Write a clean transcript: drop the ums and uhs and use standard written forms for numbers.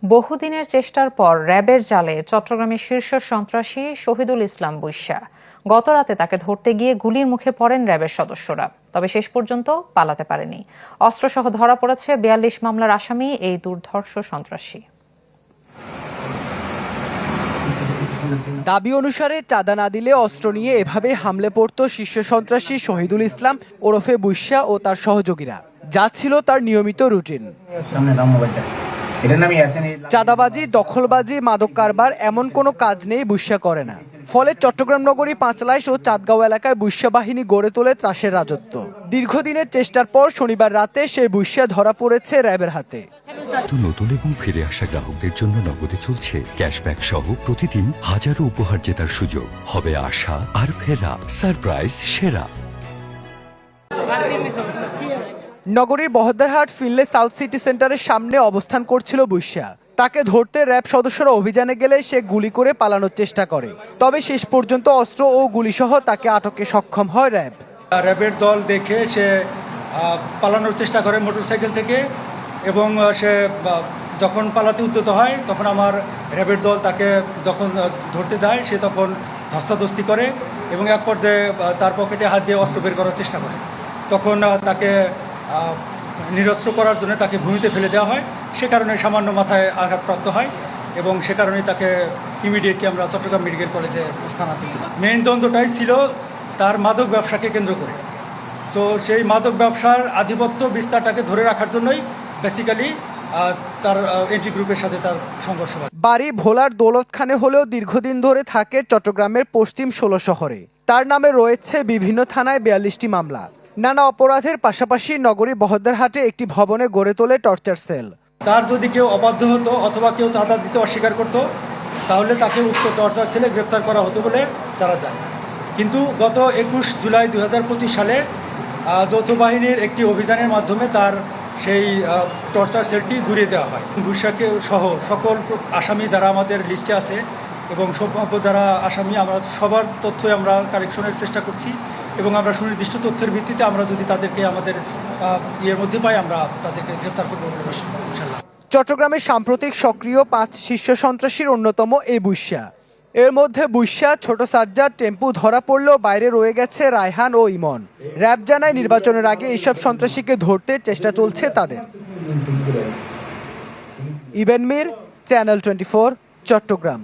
বহুদিনের চেষ্টার পর র্যাবের জালে চট্টগ্রামের শীর্ষ সন্ত্রাসী শহীদুল ইসলাম বুইশা গতরাতে তাকে ধরতে গিয়ে গুলির মুখে পড়েন র্যাবের সদস্যরা। তবে শেষ পর্যন্ত পালাতে পারেনি। অস্ত্রসহ ধরা পড়েছে ৪২ মামলার আসামি এই দুর্ধর্ষ সন্ত্রাসী। দাবি অনুসারে চাঁদা না দিলে অস্ত্র নিয়ে এভাবে হামলে পড়ত শীর্ষ সন্ত্রাসী শহীদুল ইসলাম ওরফে বুইশা ও তার সহযোগীরা, যা ছিল তার নিয়মিত রুটিন। চাঁদাবাজি, দখলবাজি, মাদক কারবার এমন কোনো কাজ নেই বুইশা করে না। ফলে চট্টগ্রাম নগরী পাঁচলাইশ ও চাঁদগাঁও এলাকায় বুইশা বাহিনী গড়ে তোলে ত্রাসের রাজত্ব। দীর্ঘদিনের চেষ্টার পর শনিবার রাতে সেই বুইশা ধরা পড়েছে র্যাবের হাতে। নতুন এবং ফিরে আসা গ্রাহকদের জন্য নগদে চলছে ক্যাশব্যাক সহ প্রতিদিন হাজারো উপহার জেতার সুযোগ। হবে আশা আর ফেরা, সারপ্রাইজ সেরা। নগরীর বহদ্দারহাট ফিনলে সাউথ সিটি সেন্টারের সামনে অবস্থান করছিল বুইশা। তাকে ধরতে র্যাব সদস্যরা অভিযানে গেলে সে গুলি করে পালানোর চেষ্টা করে। তবে শেষ পর্যন্ত অস্ত্র ও গুলিসহ তাকে আটকে সক্ষম হয় র্যাব। র্যাবের দল দেখে সে পালানোর চেষ্টা করে মোটরসাইকেল থেকে, এবং সে যখন পালাতে উদ্যত হয় তখন আমার র্যাবের দল তাকে যখন ধরতে যায় সে তখন ধস্তাধস্তি করে এবং এক পর্যায়ে তার পকেটে হাত দিয়ে অস্ত্র বের করার চেষ্টা করে। তখন তাকে নিরস্ত্র করার জন্য তাকে ভূমিতে ফেলে দেওয়া হয়। সে কারণে সামান্য মাথায় আঘাতপ্রাপ্ত হয় এবং সে কারণেই তাকে ইমিডিয়েটলি আমরা চট্টগ্রাম মেডিকেল কলেজে স্থানান্তরিত করি। মেইন দ্বন্দ্বটাই ছিল তার মাদক ব্যবসাকে কেন্দ্র করে। সো সেই মাদক ব্যবসার আধিপত্য বিস্তারটাকে ধরে রাখার জন্যই বেসিক্যালি তার এন্ট্রি গ্রুপের সাথে তার সংঘর্ষ হয়। বাড়ি ভোলার দৌলতখানে হলেও দীর্ঘদিন ধরে থাকে চট্টগ্রামের পশ্চিম ১৬ শহরে। তার নামে রয়েছে বিভিন্ন থানায় ৪২টি মামলা। নানা অপরাধের পাশাপাশি নগরী বহদ্দারহাটে একটি ভবনে গড়ে তোলে টর্চার সেল। তার যদি কেউ অবাধ্য হতো অথবা কেউ চাঁদা দিতে অস্বীকার করত, তাহলে তাকে উক্ত টর্চার সেলে গ্রেপ্তার করা হতো বলে জানা যায়। কিন্তু গত ২১ জুলাই ২০২৫ সালে যৌথ বাহিনীর একটি অভিযানের মাধ্যমে তার সেই টর্চার সেলটি ঘুরিয়ে দেওয়া হয়। বুইশাকে সহ সকল আসামি যারা আমাদের লিস্টে আছে এবং সম্ভাব্য যারা আসামি, আমরা সবার তথ্যই আমরা কালেকশনের চেষ্টা করছি এবং আমরা সুনির্দিষ্ট তথ্যের ভিত্তিতে আমরা যদি তাদেরকে আমাদের ইয়ের মধ্যে পাই আমরা তাদেরকে গ্রেপ্তার করবো ইনশাআল্লাহ। চট্টগ্রামের সাম্প্রতিক সক্রিয় ৫ শীর্ষ সন্ত্রাসীর অন্যতম এই বুইশা। এর মধ্যে বুইশা, ছোট সাজ্জাদ, টেম্পু ধরা পড়লেও বাইরে রয়ে গেছে রায়হান ও ইমন। র্যাব জানায় নির্বাচনের আগে এইসব সন্ত্রাসীকে ধরতে চেষ্টা চলছে তাদের। ইবেন মির, চ্যানেল 24, চট্টগ্রাম।